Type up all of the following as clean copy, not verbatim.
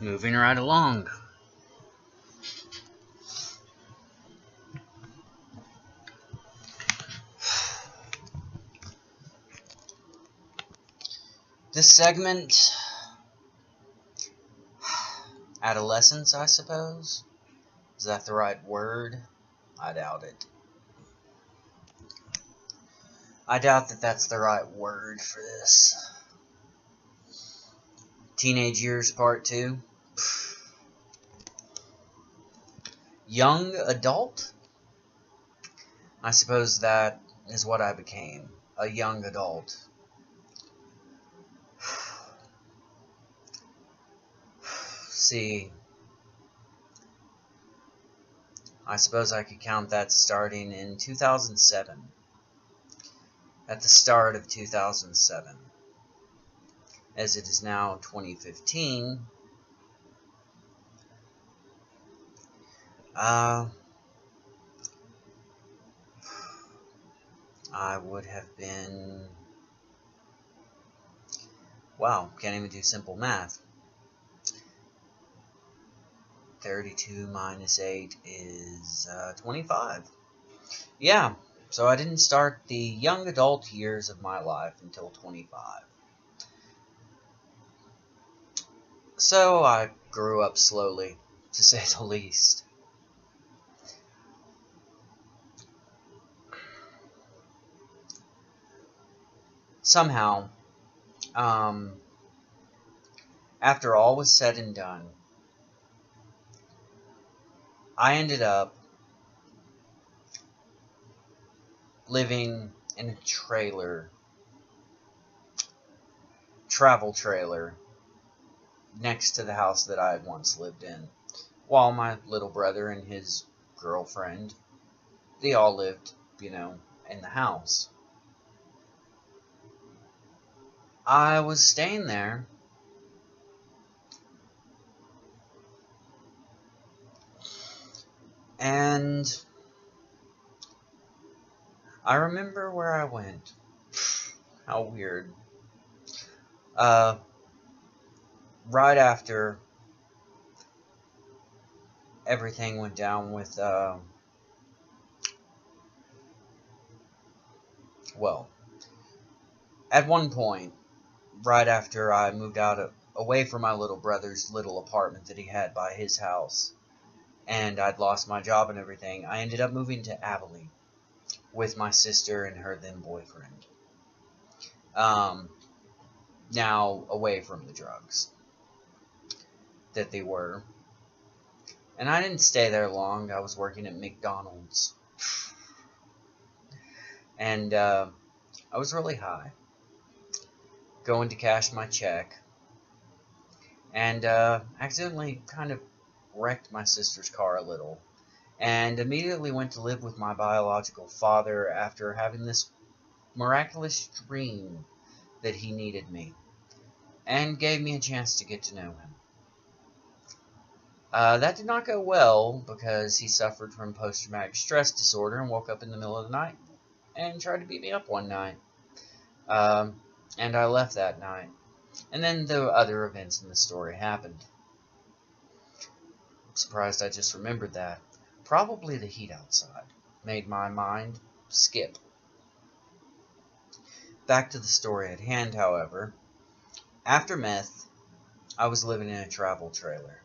Moving right along. This segment, adolescence, I suppose. Is that the right word? I doubt it. I doubt that that's the right word for this. Teenage years part 2. Young adult? I suppose that is what I became. A young adult. See, I suppose I could count that starting in 2007. At the start of 2007. As it is now 2015, I would have been, wow, can't even do simple math. 32 minus 8 is 25. Yeah, so I didn't start the young adult years of my life until 25. So I grew up slowly, to say the least. Somehow, after all was said and done, I ended up living in a travel trailer, next to the house that I had once lived in, while my little brother and his girlfriend, they all lived, in the house. I was staying there, and I remember where I went. How weird. Right after everything went down with, well, at one point, right after I moved away from my little brother's little apartment that he had by his house, and I'd lost my job and everything, I ended up moving to Abilene with my sister and her then boyfriend. Now away from the drugs that they were. And I didn't stay there long. I was working at McDonald's. And I was really high. Going to cash my check. And accidentally kind of wrecked my sister's car a little. And immediately went to live with my biological father after having this miraculous dream that he needed me. And gave me a chance to get to know him. That did not go well because he suffered from post-traumatic stress disorder and woke up in the middle of the night and tried to beat me up one night. And I left that night. And then the other events in the story happened. I'm surprised I just remembered that. Probably the heat outside made my mind skip. Back to the story at hand, however. After meth, I was living in a travel trailer.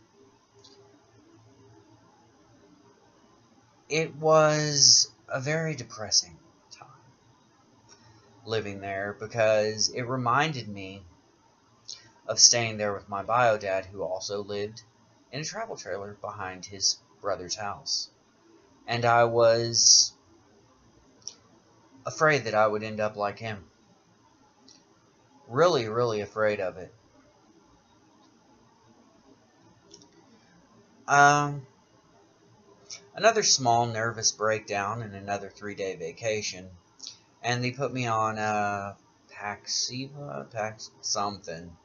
It was a very depressing time living there because it reminded me of staying there with my bio dad, who also lived in a travel trailer behind his brother's house. And I was afraid that I would end up like him. Really, really afraid of it. Another small nervous breakdown and another 3-day vacation. And they put me on something.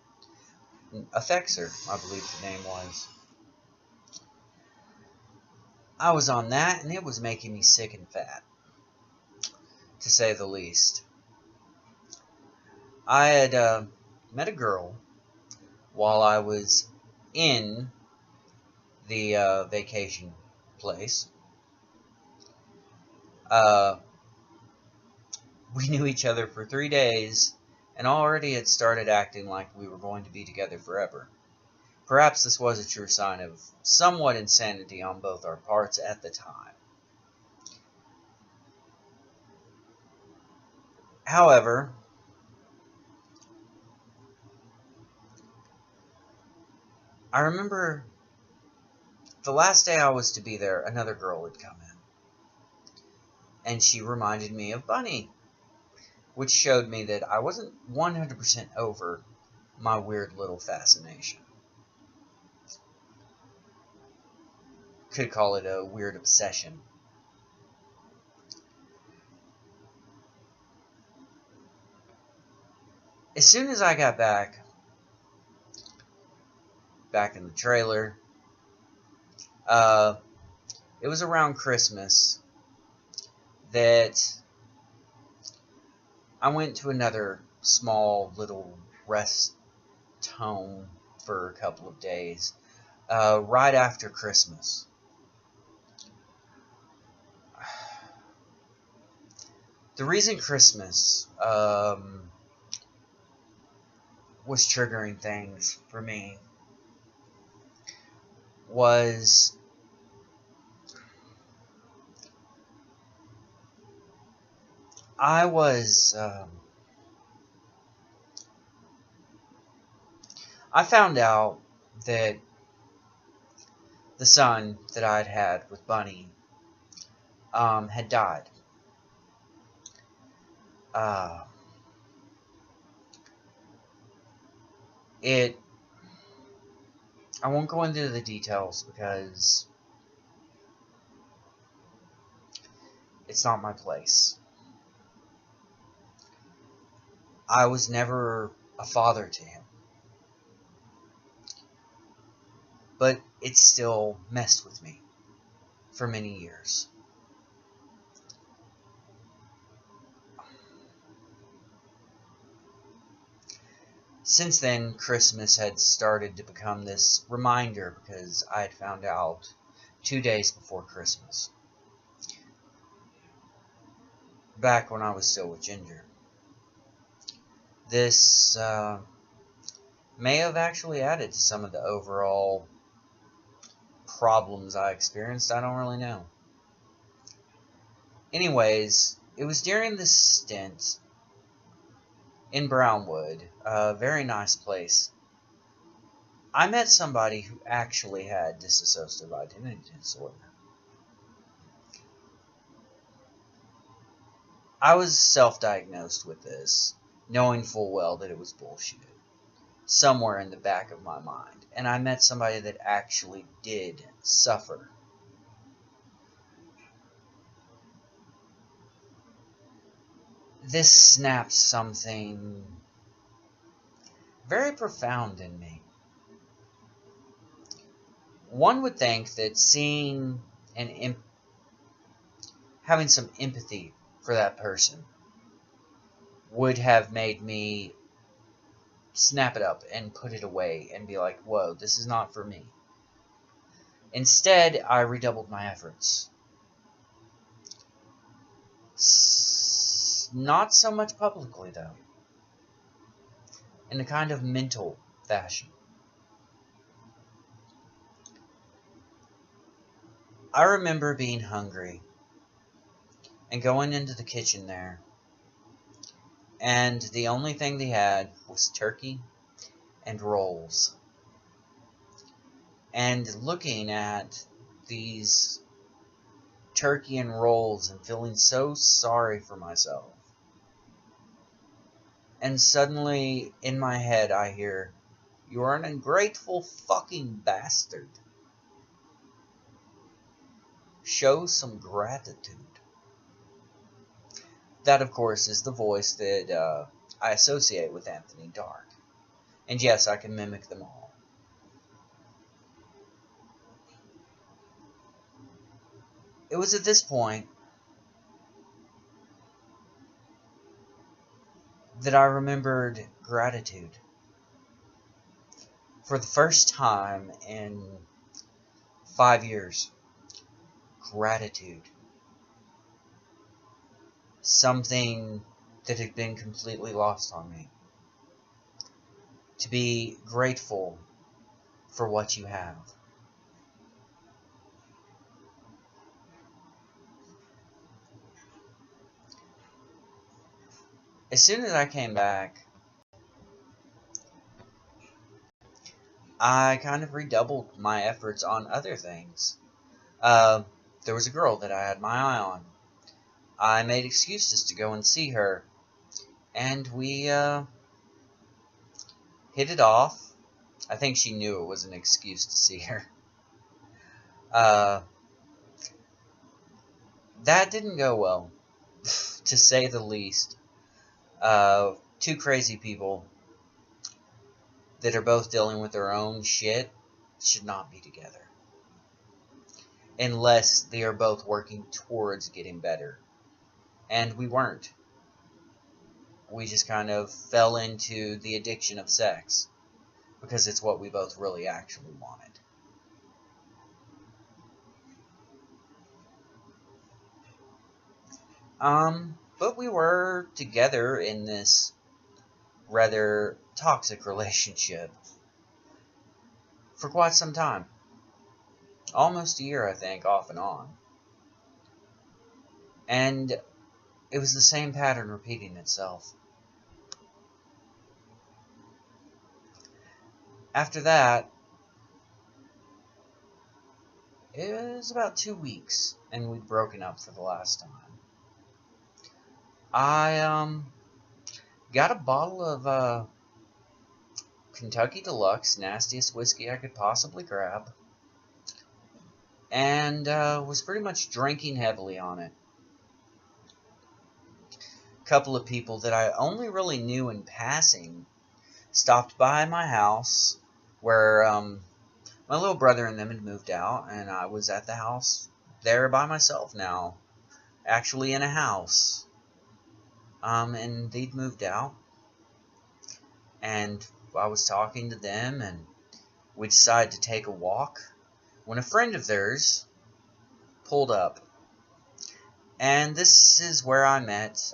Effexor, I believe the name was. I was on that, and it was making me sick and fat, to say the least. I had met a girl while I was in the vacation place. We knew each other for 3 days and already had started acting like we were going to be together forever. Perhaps this was a true sign of somewhat insanity on both our parts at the time. However, I remember the last day I was to be there, another girl had come in. And she reminded me of Bunny, which showed me that I wasn't 100% over my weird little fascination. Could call it a weird obsession. As soon as I got back in the trailer, it was around Christmas that I went to another small little rest home for a couple of days, right after Christmas. The reason Christmas was triggering things for me was I found out that the son that I'd had with Bunny had died. I won't go into the details because it's not my place. I was never a father to him. But it still messed with me for many years. Since then, Christmas had started to become this reminder because I had found out 2 days before Christmas. Back when I was still with Ginger. This may have actually added to some of the overall problems I experienced. I don't really know. Anyways, it was during this stint in Brownwood, a very nice place, I met somebody who actually had dissociative identity disorder. I was self-diagnosed with this, knowing full well that it was bullshit, somewhere in the back of my mind. And I met somebody that actually did suffer. This snapped something very profound in me. One would think that seeing and having some empathy for that person would have made me snap it up and put it away and be like, whoa, this is not for me. Instead, I redoubled my efforts. Not so much publicly, though. In a kind of mental fashion. I remember being hungry and going into the kitchen there, and the only thing they had was turkey and rolls. And looking at these turkey and rolls and feeling so sorry for myself. And suddenly, in my head, I hear, "You're an ungrateful fucking bastard. Show some gratitude." That, of course, is the voice that I associate with Anthony Dark. And yes, I can mimic them all. It was at this point that I remembered gratitude For the first time in 5 years, gratitude. Something that had been completely lost on me. To be grateful for what you have. As soon as I came back, I kind of redoubled my efforts on other things. There was a girl that I had my eye on. I made excuses to go and see her, and we hit it off. I think she knew it was an excuse to see her. That didn't go well, to say the least. Two crazy people that are both dealing with their own shit should not be together. Unless they are both working towards getting better. And we weren't. We just kind of fell into the addiction of sex. Because it's what we both really actually wanted. But we were together in this rather toxic relationship for quite some time. Almost a year, I think, off and on. And it was the same pattern repeating itself. After that, it was about 2 weeks, and we'd broken up for the last time. I got a bottle of Kentucky Deluxe, nastiest whiskey I could possibly grab, and was pretty much drinking heavily on it. A couple of people that I only really knew in passing stopped by my house, where my little brother and them had moved out, and I was at the house there by myself now, actually in a house. And they'd moved out, and I was talking to them, and we decided to take a walk, when a friend of theirs pulled up. And this is where I met,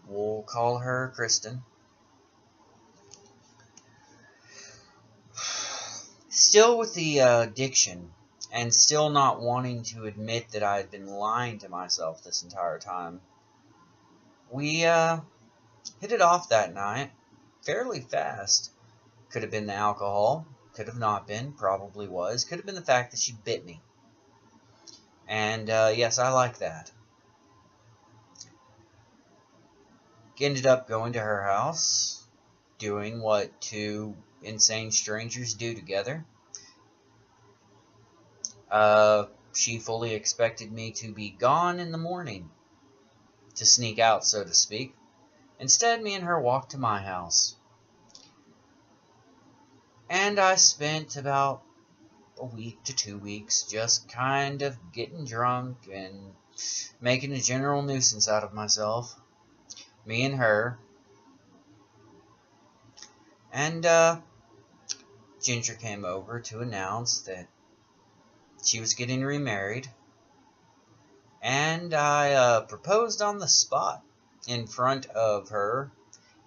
we'll call her Kristen. Still with the addiction, and still not wanting to admit that I had been lying to myself this entire time, we hit it off that night fairly fast. Could have been the alcohol, could have not been, probably was. Could have been the fact that she bit me. And yes, I like that. Ended up going to her house, doing what two insane strangers do together. She fully expected me to be gone in the morning, to sneak out, so to speak. Instead, me and her walked to my house. And I spent about a week to 2 weeks just kind of getting drunk and making a general nuisance out of myself. Me and her. And Ginger came over to announce that she was getting remarried, and I proposed on the spot in front of her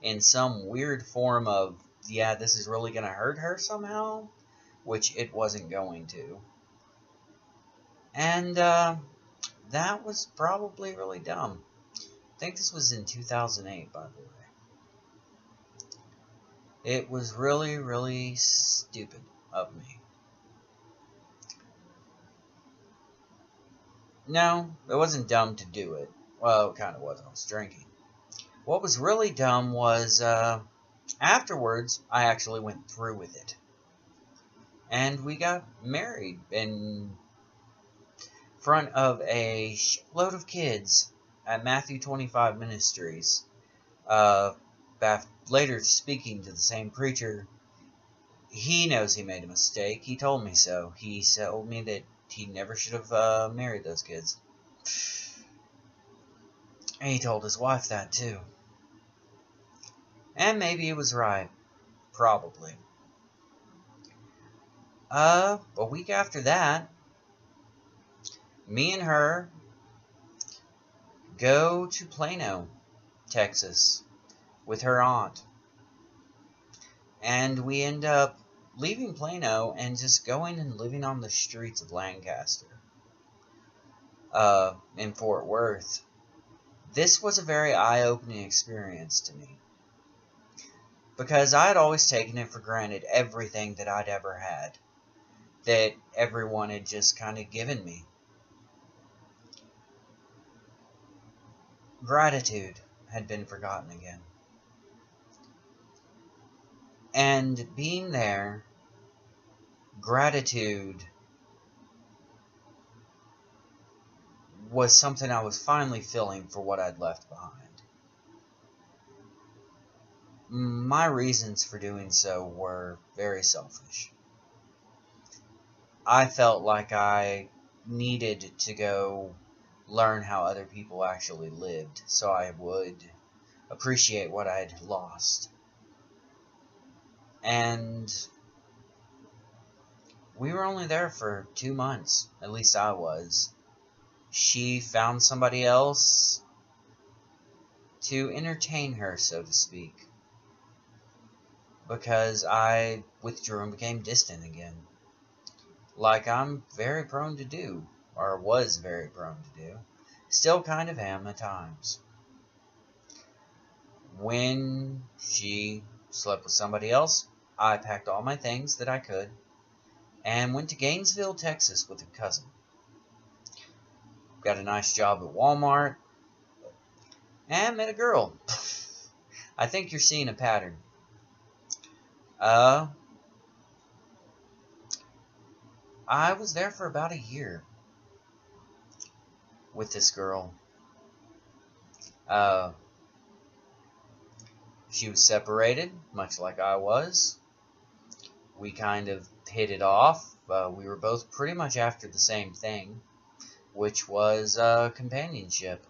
in some weird form of, yeah, this is really going to hurt her somehow, which it wasn't going to. And that was probably really dumb. I think this was in 2008, by the way. It was really, really stupid of me. No, it wasn't dumb to do it. Well, it kind of was. I was drinking. What was really dumb was, afterwards, I actually went through with it. And we got married in front of a load of kids at Matthew 25 Ministries. Later speaking to the same preacher, he knows he made a mistake. He told me so. He told me that he never should have married those kids. And he told his wife that too. And maybe it was right. Probably. A week after that, me and her go to Plano, Texas, with her aunt. And we end up leaving Plano and just going and living on the streets of Lancaster, in Fort Worth. This was a very eye-opening experience to me, because I had always taken it for granted everything that I'd ever had, that everyone had just kind of given me. Gratitude had been forgotten again. And being there, gratitude was something I was finally feeling for what I'd left behind. My reasons for doing so were very selfish. I felt like I needed to go learn how other people actually lived, so I would appreciate what I'd lost. And we were only there for 2 months, at least I was. She found somebody else to entertain her, so to speak, because I withdrew and became distant again, like I'm very prone to do, or was very prone to do. Still kind of am at times. When she slept with somebody else, I packed all my things that I could and went to Gainesville, Texas with a cousin. Got a nice job at Walmart and met a girl. I think you're seeing a pattern. I was there for about a year with this girl. She was separated, much like I was. We kind of hit it off. We were both pretty much after the same thing, which was companionship.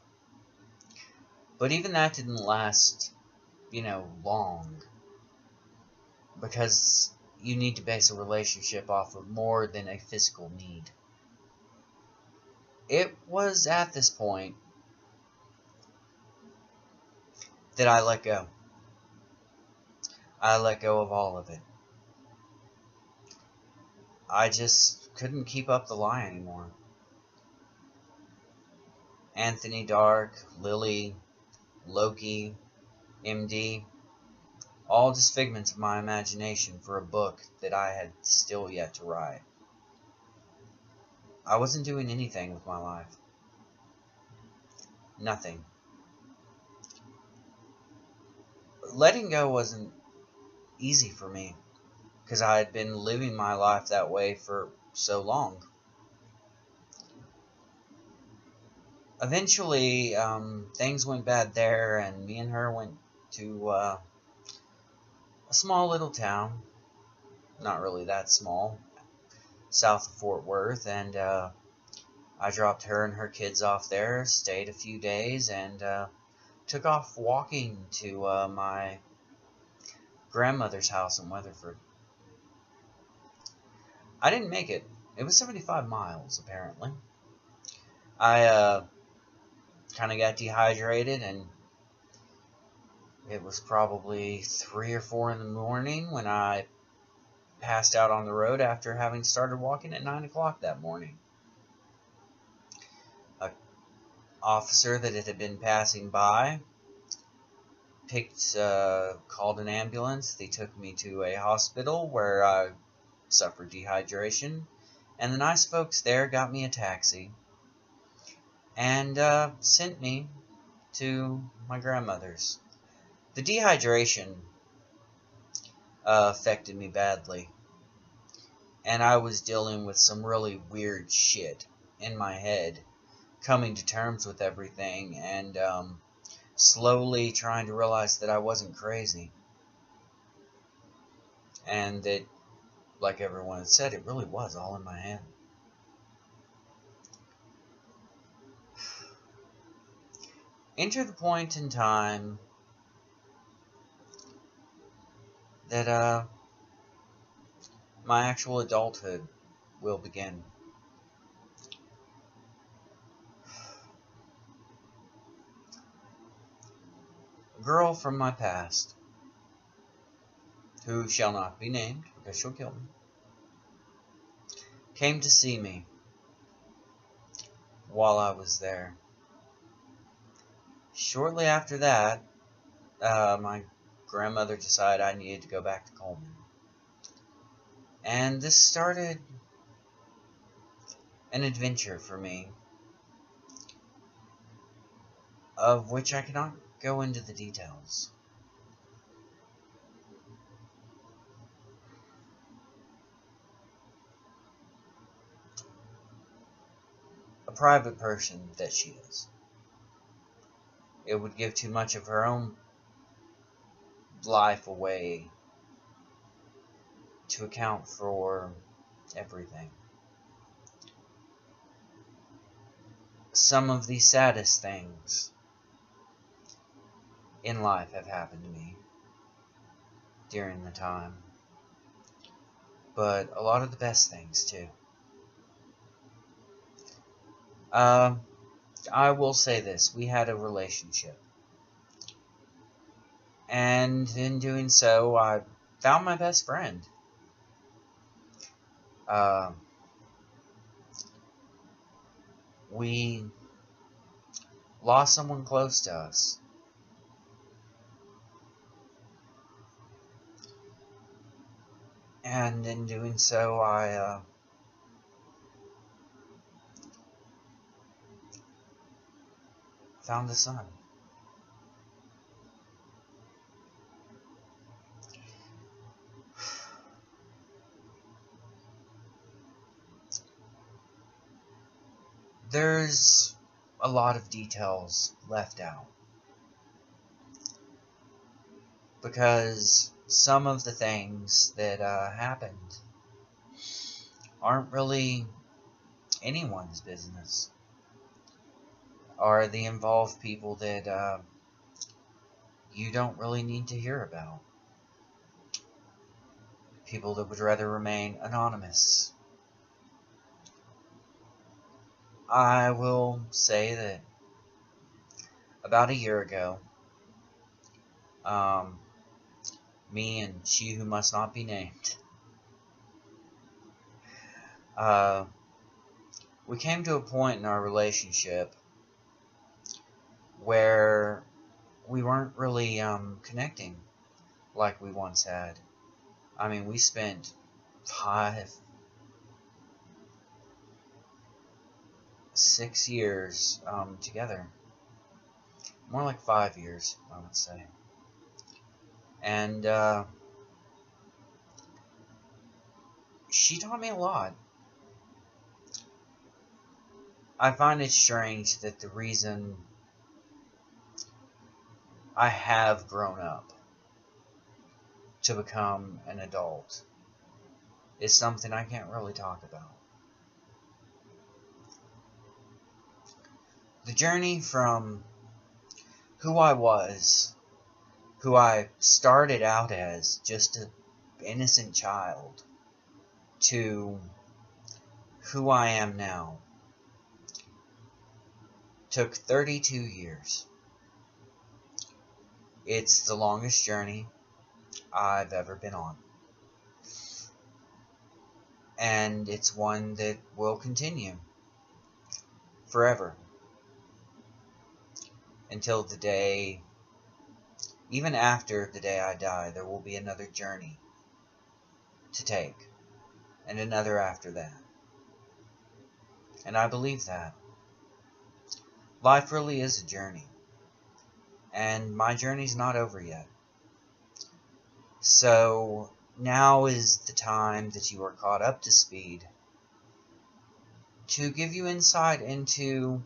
But even that didn't last, long. Because you need to base a relationship off of more than a physical need. It was at this point that I let go. I let go of all of it. I just couldn't keep up the lie anymore. Anthony Dark, Lily, Loki, MD, all just figments of my imagination for a book that I had still yet to write. I wasn't doing anything with my life. Nothing. Letting go wasn't easy for me, because I had been living my life that way for so long. Eventually, things went bad there, and me and her went to a small little town, not really that small, south of Fort Worth, and I dropped her and her kids off there, stayed a few days, and took off walking to my grandmother's house in Weatherford. I didn't make it. It was 75 miles, apparently. I kind of got dehydrated, and it was probably 3 or 4 in the morning when I passed out on the road after having started walking at 9 o'clock that morning. An officer that it had been passing by called an ambulance. They took me to a hospital where I suffered dehydration, and the nice folks there got me a taxi and sent me to my grandmother's. The dehydration affected me badly, and I was dealing with some really weird shit in my head, coming to terms with everything, and slowly trying to realize that I wasn't crazy, and that, like everyone had said, it really was all in my head. Enter the point in time that my actual adulthood will begin. A girl from my past, who shall not be named because she'll kill me, came to see me while I was there. Shortly after that, my grandmother decided I needed to go back to Coleman. And this started an adventure for me, of which I cannot go into the details. A private person that she is. It would give too much of her own life away to account for everything. Some of the saddest things in life have happened to me during the time, but a lot of the best things too. I will say this, we had a relationship, and in doing so, I found my best friend. We lost someone close to us. And in doing so, I found a son. There's a lot of details left out, because some of the things that happened aren't really anyone's business, are the involved people that you don't really need to hear about. People that would rather remain anonymous. I will say that about a year ago, me and she who must not be named, we came to a point in our relationship where we weren't really connecting like we once had. I mean, we spent 6 years together. More like 5 years, I would say. And she taught me a lot. I find it strange that the reason I have grown up to become an adult is something I can't really talk about. The journey from who I was, who I started out as just an innocent child, to who I am now, took 32 years. It's the longest journey I've ever been on. And it's one that will continue forever. Until the day, even after the day I die, there will be another journey to take. And another after that. And I believe that. Life really is a journey. And my journey's not over yet. So now is the time that you are caught up to speed to give you insight into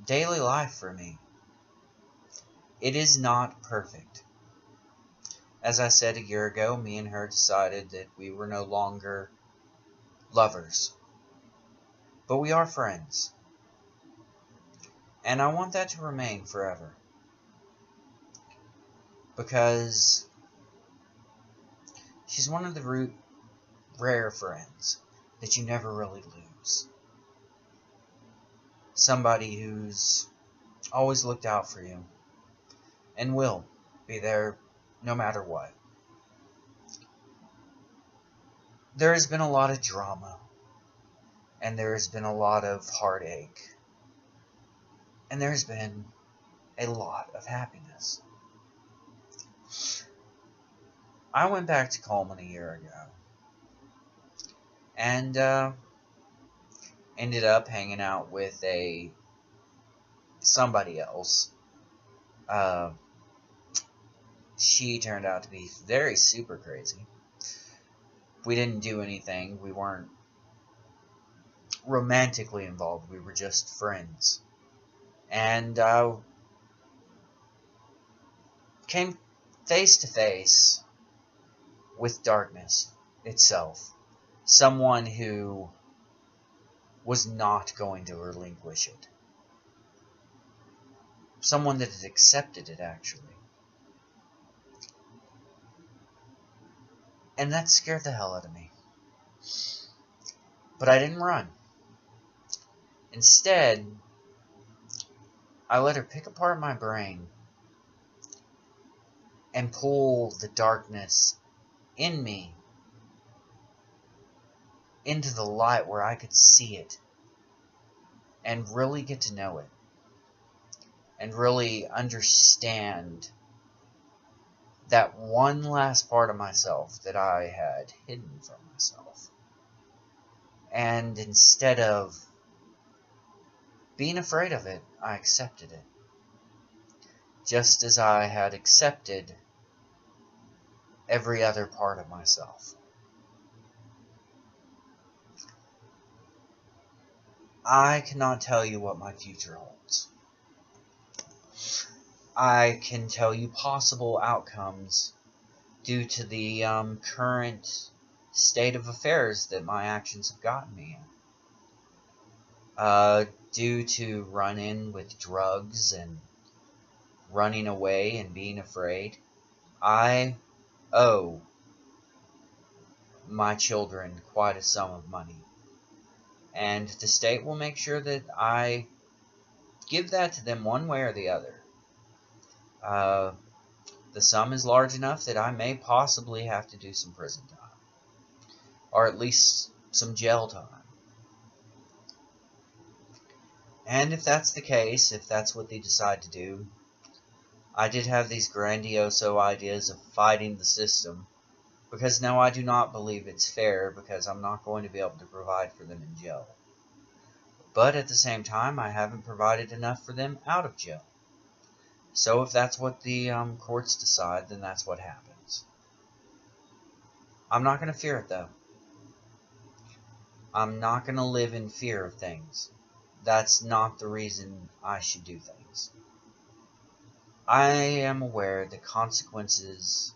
daily life for me. It is not perfect. As I said a year ago, me and her decided that we were no longer lovers. But we are friends. And I want that to remain forever. Because She's one of the rare friends that you never really lose. Somebody who's always looked out for you and will be there no matter what. There has been a lot of drama, and there has been a lot of heartache, and there has been a lot of happiness. I went back to Coleman a year ago, and ended up hanging out with somebody else. She turned out to be very super crazy. We didn't do anything. We weren't romantically involved. We were just friends. And I came face to face with darkness itself. Someone who was not going to relinquish it. Someone that had accepted it, actually. And that scared the hell out of me. But I didn't run. Instead, I let her pick apart my brain and pull the darkness in me into the light where I could see it and really get to know it and really understand that one last part of myself that I had hidden from myself. And instead of being afraid of it, I accepted it. Just as I had accepted every other part of myself. I cannot tell you what my future holds. I can tell you possible outcomes due to the current state of affairs that my actions have gotten me in. Due to run-in with drugs and running away and being afraid, I owe my children quite a sum of money. And the state will make sure that I give that to them one way or the other. The sum is large enough that I may possibly have to do some prison time. Or at least some jail time. And if that's the case, if that's what they decide to do, I did have these grandiose ideas of fighting the system, because now I do not believe it's fair, because I'm not going to be able to provide for them in jail. But at the same time, I haven't provided enough for them out of jail. So if that's what the courts decide, then that's what happens. I'm not going to fear it, though. I'm not going to live in fear of things. That's not the reason I should do things. I am aware of the consequences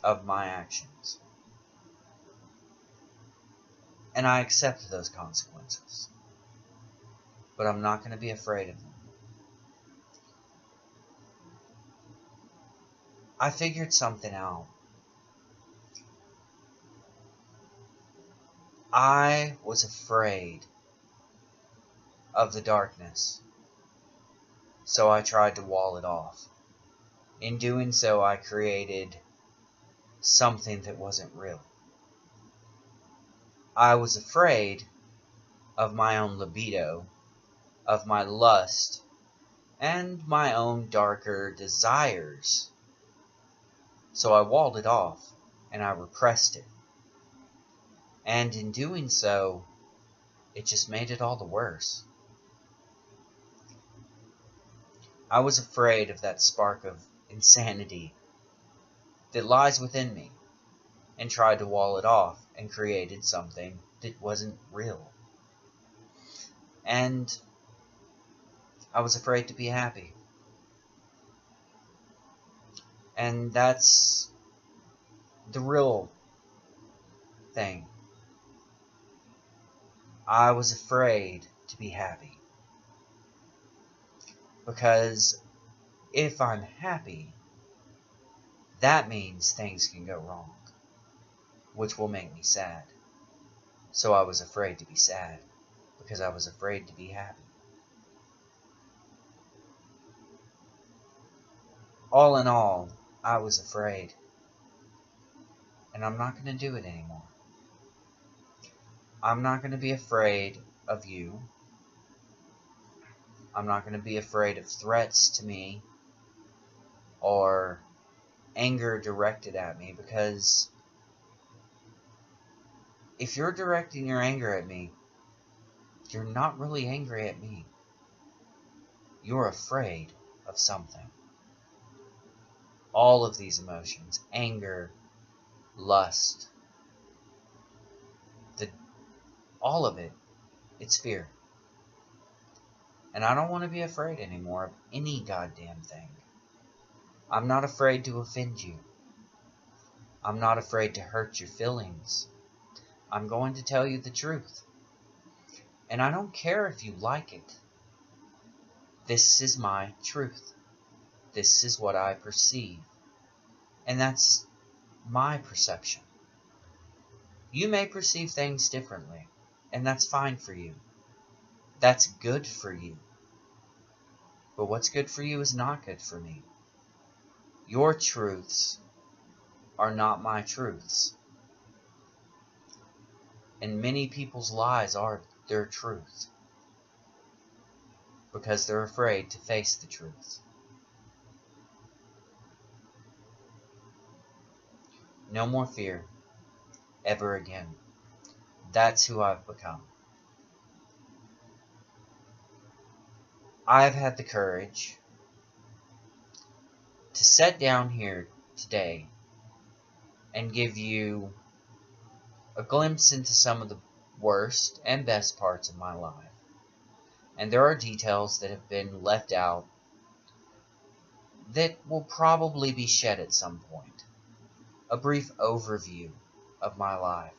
of my actions. And I accept those consequences. But I'm not going to be afraid of them. I figured something out. I was afraid of the darkness, so I tried to wall it off. In doing so, I created something that wasn't real. I was afraid of my own libido, of my lust, and my own darker desires. So I walled it off, and I repressed it. And in doing so, it just made it all the worse. I was afraid of that spark of insanity that lies within me, and tried to wall it off, and created something that wasn't real. And I was afraid to be happy. And that's the real thing. I was afraid to be happy. Because if I'm happy, that means things can go wrong. which will make me sad. So I was afraid to be sad, because I was afraid to be happy. All in all, I was afraid. And I'm not going to do it anymore. I'm not going to be afraid of you. I'm not going to be afraid of threats to me or anger directed at me, because if you're directing your anger at me, you're not really angry at me. You're afraid of something. All of these emotions, anger, lust, all of it, it's fear. And I don't want to be afraid anymore of any goddamn thing. I'm not afraid to offend you. I'm not afraid to hurt your feelings. I'm going to tell you the truth. And I don't care if you like it. This is my truth. This is what I perceive. And that's my perception. You may perceive things differently, and that's fine for you. That's good for you. But what's good for you is not good for me. Your truths are not my truths. And many people's lies are their truth, because they're afraid to face the truth. No more fear, ever again. That's who I've become. I've had the courage to sit down here today and give you a glimpse into some of the worst and best parts of my life. And there are details that have been left out that will probably be shed at some point. A brief overview of my life.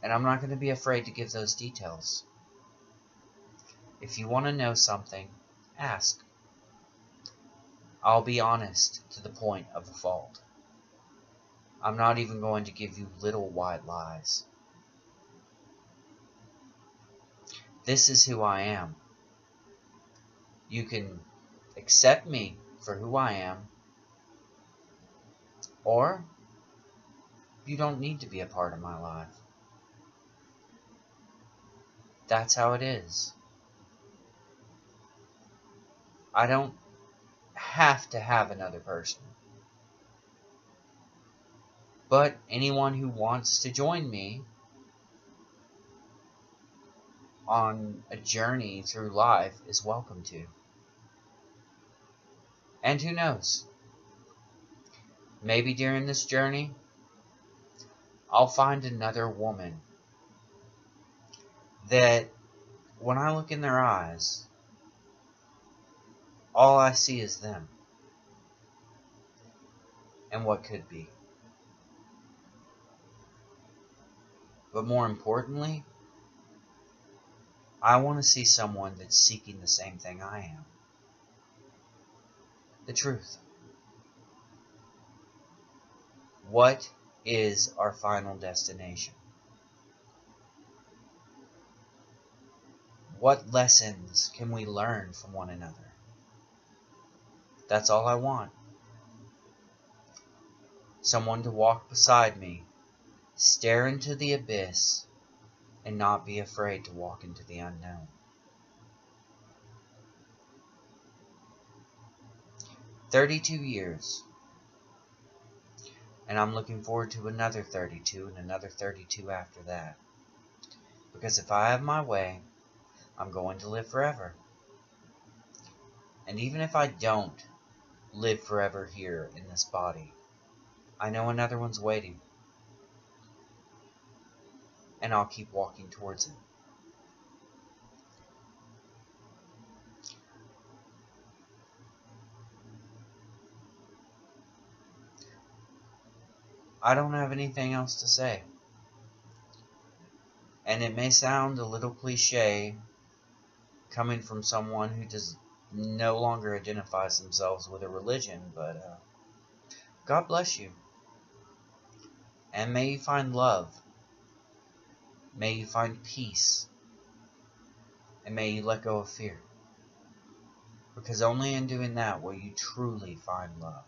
And I'm not going to be afraid to give those details. If you want to know something, ask. I'll be honest to the point of a fault. I'm not even going to give you little white lies. This is who I am. You can accept me for who I am, or you don't need to be a part of my life. That's how it is. I don't have to have another person. But anyone who wants to join me on a journey through life is welcome to. And who knows? Maybe during this journey, I'll find another woman that, when I look in their eyes, all I see is them. And what could be. But more importantly, I want to see someone that's seeking the same thing I am. The truth. What is our final destination? What lessons can we learn from one another? That's all I want. Someone to walk beside me, stare into the abyss, and not be afraid to walk into the unknown. 32 years. And I'm looking forward to another 32 and another 32 after that. Because if I have my way, I'm going to live forever. And even if I don't live forever here in this body, I know another one's waiting. And I'll keep walking towards it. I don't have anything else to say. And it may sound a little cliche coming from someone who does no longer identifies themselves with a religion, but God bless you. And may you find love. May you find peace. And may you let go of fear. Because only in doing that will you truly find love.